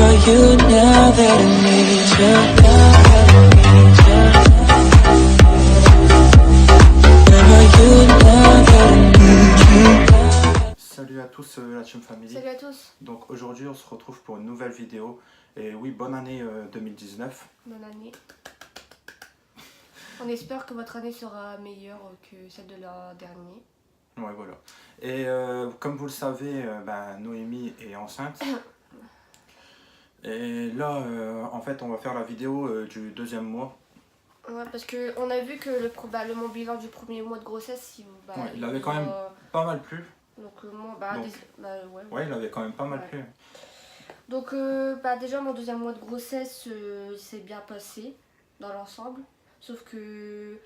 are you now that I need you? Now that I need you. Where are you now that I need you? Salut à tous la Team Family. Salut à tous. Donc aujourd'hui on se retrouve pour une nouvelle vidéo. Et oui, bonne année 2019. Bonne année. On espère que votre année sera meilleure que celle de l'an dernier. Ouais, voilà. Et comme vous le savez, Noémie est enceinte. Et là, en fait, on va faire la vidéo du deuxième mois. Ouais, parce qu'on a vu que mon bilan du premier mois de grossesse, Il avait quand même pas mal plu. Donc, ouais, il avait quand même pas mal plu. Donc, déjà, mon deuxième mois de grossesse, il s'est bien passé dans l'ensemble. Sauf que...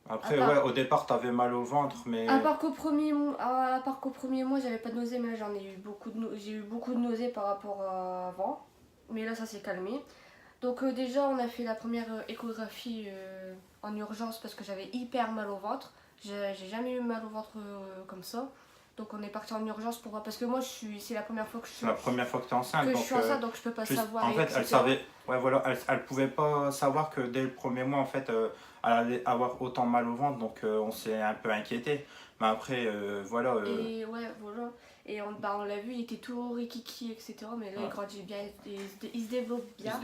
Après, au départ, t'avais mal au ventre, mais... À part qu'au premier mois, j'avais pas de nausées, mais là, j'ai eu beaucoup de nausées par rapport à avant. Mais là, ça s'est calmé. Donc déjà, on a fait la première échographie en urgence parce que j'avais hyper mal au ventre. J'ai jamais eu mal au ventre comme ça. Donc on est parti en urgence pour voir, parce que moi c'est la première fois que je suis enceinte. Je suis enceinte, donc je peux pas savoir. En fait, elle savait, elle pouvait pas savoir que dès le premier mois, en fait, elle allait avoir autant mal au ventre, donc on s'est un peu inquiété. Mais après, voilà. Et ouais, voilà. Et on l'a vu, il était tout rikiki, etc. Mais là, il grandit bien, il se développe bien.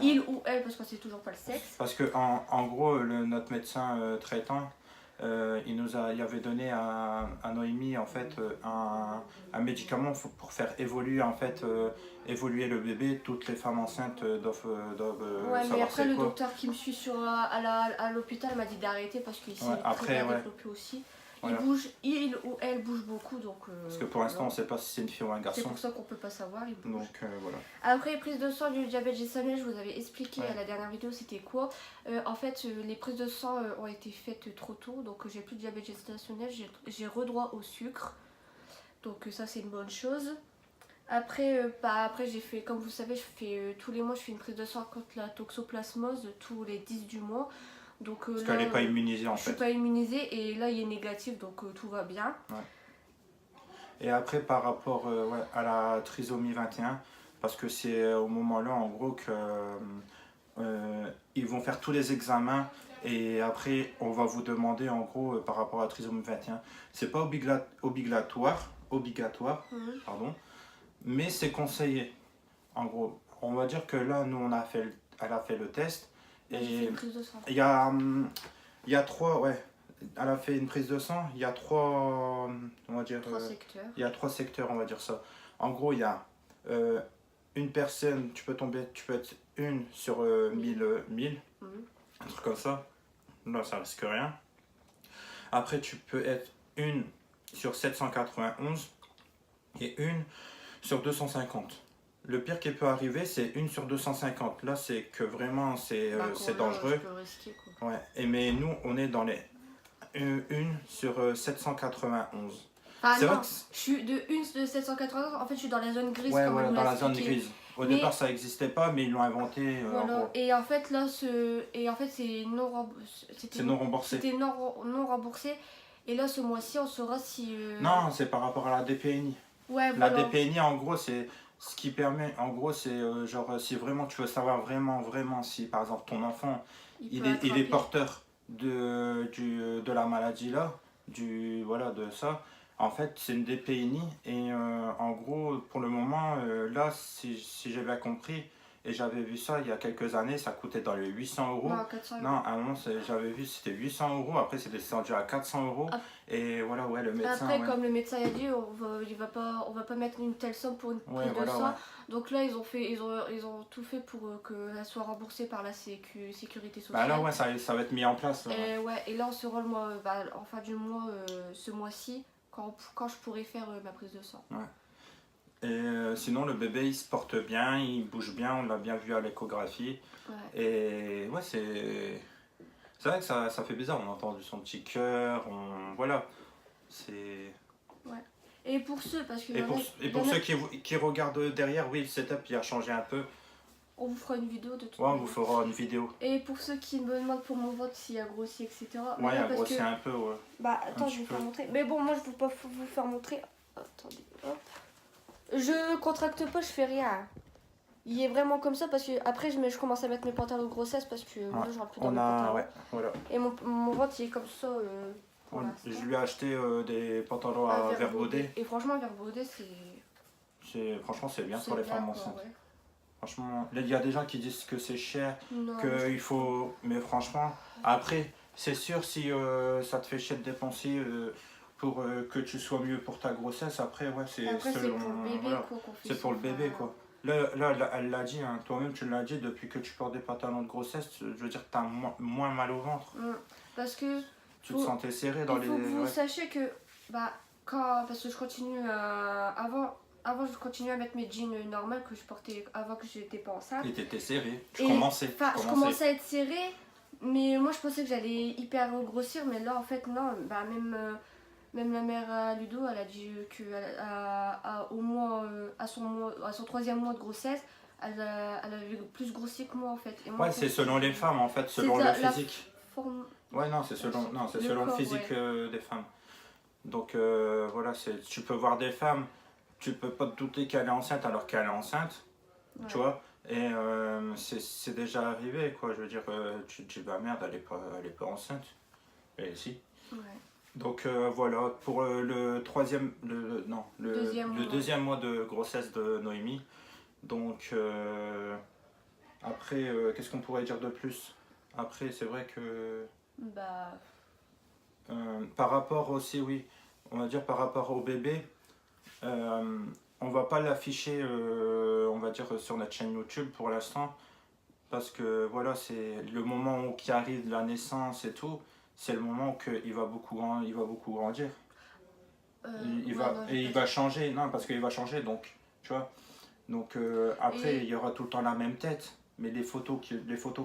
Il ou elle, parce que c'est toujours pas le sexe. Parce que en gros, notre médecin traitant, il avait donné à Noémie en fait un médicament pour faire évoluer évoluer le bébé. Toutes les femmes enceintes doivent ouais, savoir mais après c'est le quoi. docteur qui me suit à l'hôpital m'a dit d'arrêter parce qu'il s'est très bien développé aussi. Voilà. Il ou elle bouge beaucoup, donc... Parce que pour l'instant, on ne sait pas si c'est une fille ou un garçon. C'est pour ça qu'on ne peut pas savoir, il bouge. Donc, voilà. Après, prise de sang du diabète gestationnel, je vous avais expliqué à la dernière vidéo, c'était quoi. En fait, les prises de sang ont été faites trop tôt, donc j'ai plus de diabète gestationnel, j'ai redroit au sucre. Donc ça, c'est une bonne chose. Après, j'ai fait, comme vous savez, tous les mois, je fais une prise de sang contre la toxoplasmose, tous les 10 du mois. Donc, parce qu'elle n'est pas immunisée en fait. Je suis pas immunisée et là il est négatif, donc tout va bien. Ouais. Et après par rapport à la trisomie 21, parce que c'est au moment là en gros que ils vont faire tous les examens et après on va vous demander en gros par rapport à la trisomie 21. C'est pas obligatoire, pardon, mais c'est conseillé. En gros, on va dire que là nous elle a fait le test. Et il y a trois, elle a fait une prise de sang, il y a trois, on va dire, secteurs. Il y a trois secteurs, on va dire ça. En gros, il y a une personne, tu peux être une sur 1000, un truc comme ça. Là, ça risque rien. Après, tu peux être une sur 791 et une sur 250. Le pire qui peut arriver, c'est une sur 250. Là, c'est que vraiment, c'est dangereux. Risquer, quoi. Ouais. Mais nous, on est dans les une sur 791. Ah non, vrai que je suis de 1 de 791. En fait, je suis dans la zone grise. Ouais, voilà, dans la zone grise. Au départ, ça n'existait pas, mais ils l'ont inventé. Voilà. Et en fait, là, c'est non remboursé. C'était non remboursé. Et là, ce mois-ci, on saura si... Non, c'est par rapport à la DPNI. Ouais, voilà. La DPNI, en gros, c'est... Ce qui permet, en gros, c'est genre, si vraiment tu veux savoir vraiment si, par exemple, ton enfant, il est porteur de la maladie là, de ça, en fait, c'est une DPNI. Et en gros, pour le moment, là, si j'ai bien compris, et j'avais vu ça il y a quelques années, ça coûtait dans les 800 euros. Non, 400 euros. Non, à un moment, j'avais vu, c'était 800 euros. Après, c'est descendu à 400 euros. Ah. Et voilà, le médecin. Après, comme le médecin a dit, on va pas mettre une telle somme pour une prise de sang. Donc là, ils ont tout fait pour qu'elle soit remboursée par la sécurité sociale. Bah là, ça va être mis en place. Et là, on sera en fin du mois, ce mois-ci, quand je pourrai faire ma prise de sang. Ouais. Et sinon, le bébé, il se porte bien, il bouge bien, on l'a bien vu à l'échographie. Ouais. Et ouais, c'est vrai que ça fait bizarre, on a entendu son petit cœur, voilà. C'est... Ouais. Et pour ceux, parce que... pour ceux qui regardent derrière, oui, le setup, il a changé un peu. On vous fera une vidéo de tout. Ouais, on vous fera une vidéo. Et pour ceux qui me demandent pour mon ventre s'il a grossi, etc. Ouais, il a grossi un peu, ouais. Bah, attends, je vais vous faire montrer. Mais bon, moi, je ne peux pas vous faire montrer. Attendez, hop. Je contracte pas, je fais rien. il est vraiment comme ça parce que après je commence à mettre mes pantalons de grossesse parce que moi je rentre plus dans On mes a, pantalons. ouais, voilà. Et mon ventre il est comme ça pour Je l'instant. lui ai acheté des pantalons Un à verre verre baudé. Et franchement, un verre baudé, Franchement, c'est bien c'est pour les bien, femmes quoi, enceintes. ouais. Franchement, il y a des gens qui disent que c'est cher, Non, qu'il faut. Mais franchement, après, c'est sûr, si ça te fait chier de dépenser pour que tu sois mieux pour ta grossesse, après, ouais, c'est après, c'est selon. pour le bébé, Voilà. quoi, qu'on fait C'est pour le ça. bébé, quoi. Elle l'a dit, hein, toi-même tu l'as dit, depuis que tu portes des pantalons de grossesse, je veux dire, t'as moins mal au ventre. Parce que Tu te sentais serré dans il les. faut que vous Ouais. sachiez que, bah, parce que je continue avant, je continuais à mettre mes jeans normales que je portais avant que j'étais pas enceinte. Et t'étais serré, tu Et, commençais. enfin, je commençais à être serrée, mais moi je pensais que j'allais hyper grossir, mais là en fait non, bah même la mère à Ludo, elle a dit que au moins à son 3e mois de grossesse, elle avait plus grossi que moi en fait. Et moi, Ouais, en fait, c'est selon les femmes en fait, selon le la physique. forme. Ouais, non, c'est selon, non, c'est Le selon corps, le physique ouais. des femmes. Donc voilà, tu peux voir des femmes, tu peux pas te douter qu'elle est enceinte alors qu'elle est enceinte, Ouais. tu vois. Et c'est déjà arrivé, quoi. Je veux dire, tu te dis, bah merde, elle est pas enceinte. Et si. Ouais. Donc voilà, pour le troisième, Deuxième le mois. deuxième mois de grossesse de Noémie. Donc après, qu'est-ce qu'on pourrait dire de plus? Après, c'est vrai que Bah, par rapport aussi, oui, on va dire par rapport au bébé, on va pas l'afficher, on va dire sur notre chaîne YouTube pour l'instant, parce que voilà, c'est le moment où qui arrive la naissance et tout, c'est le moment où il va beaucoup grandir. Il va, non, et il va changer, non, parce qu'il va changer, donc, tu vois. Donc après, Et- il y aura tout le temps la même tête, mais les photos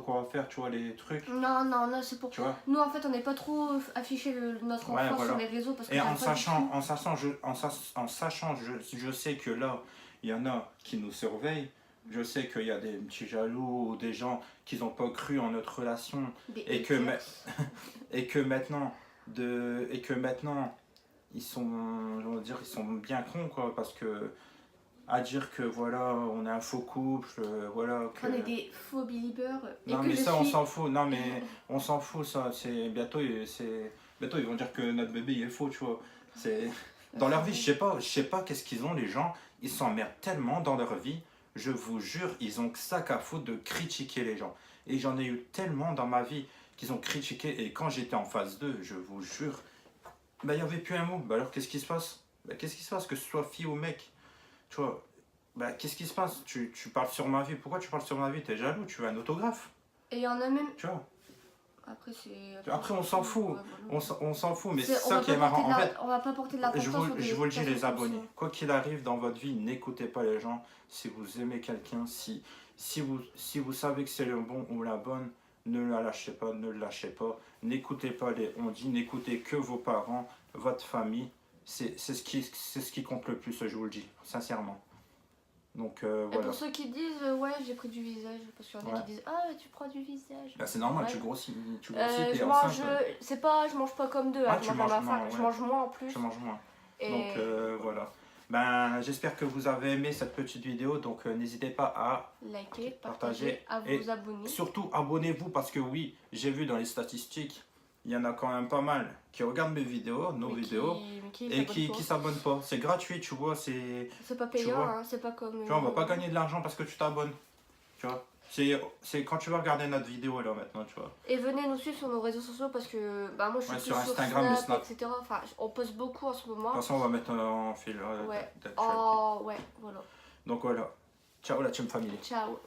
qu'on va faire, tu vois, les trucs, non, c'est pour. tu vois. Nous en fait on n'est pas trop affiché notre enfant Ouais, voilà. sur les réseaux parce que Et j'aime en pas du sachant, tout. en sachant, je sais que là, il y en a qui nous surveillent. Je sais qu'il y a des petits jaloux ou des gens qui n'ont pas cru en notre relation Des et que, haters. et que maintenant, ils sont, on va dire, ils sont bien cons, quoi, parce que à dire que voilà, on est un faux couple, voilà. Que... On est des faux believers. Et Non que mais je ça on suis. s'en fout, non mais on s'en fout, ça, c'est bientôt ils vont dire que notre bébé il est faux, tu vois. C'est dans leur vie, je sais pas qu'est-ce qu'ils ont les gens, ils s'emmerdent tellement dans leur vie, je vous jure, ils ont que ça qu'à foutre de critiquer les gens. Et j'en ai eu tellement dans ma vie qu'ils ont critiqué et quand j'étais en phase 2, je vous jure, bah il y avait plus un mot. Bah alors qu'est-ce qui se passe? Bah qu'est-ce qui se passe que ce soit fille ou mec? Tu vois, bah qu'est-ce qui se passe? Tu parles sur ma vie, pourquoi tu parles sur ma vie? T'es jaloux, tu veux un autographe? Et il y en a même. Tu vois. Après, c'est. Après, on s'en fout. Ouais, voilà. On s'en fout, mais C'est- c'est on ça va qui est pas marrant. porter de En la- fait, on va pas porter de l'importance sur des je vous le dis, les personnes comme abonnés. ça. Quoi qu'il arrive dans votre vie, n'écoutez pas les gens. Si vous aimez quelqu'un, si vous savez que c'est le bon ou la bonne, ne la lâchez pas, ne le lâchez pas. N'écoutez pas les on-dit, n'écoutez que vos parents, votre famille. C'est ce qui compte le plus, je vous le dis, sincèrement. Donc Et voilà. pour ceux qui disent, ouais, j'ai pris du visage, parce qu'il y en a Ouais. qui disent, ah, tu prends du visage. Bah, c'est normal, Ouais. tu grossis, Je t'es mange, enceinte, je mange pas comme deux, Ah, hein, tu je mange à manges ma faim, moins, je ouais. mange moins en plus. tu manges moins. Et Donc voilà. Ben, j'espère que vous avez aimé cette petite vidéo. Donc n'hésitez pas à likez, partagez, partagez, à et vous abonner. surtout abonnez-vous parce que oui, j'ai vu dans les statistiques, il y en a quand même pas mal qui regardent mes vidéos, nos Mais vidéos, mais qui et s'abonne pas. qui s'abonnent pas. C'est gratuit, tu vois. C'est C'est pas tu payant, vois. hein, c'est pas comme. Tu vois, on va pas gagner de l'argent parce que tu t'abonnes. Tu vois. C'est quand tu vas regarder notre vidéo là maintenant, tu vois. Et venez nous suivre sur nos réseaux sociaux parce que bah moi je suis Ouais, plus sur Instagram et Snap. etc. Enfin, on poste beaucoup en ce De moment. toute façon, on va mettre en fil Ouais. d'actualité. Oh ouais, voilà. Donc voilà. Ciao la team family. Ciao.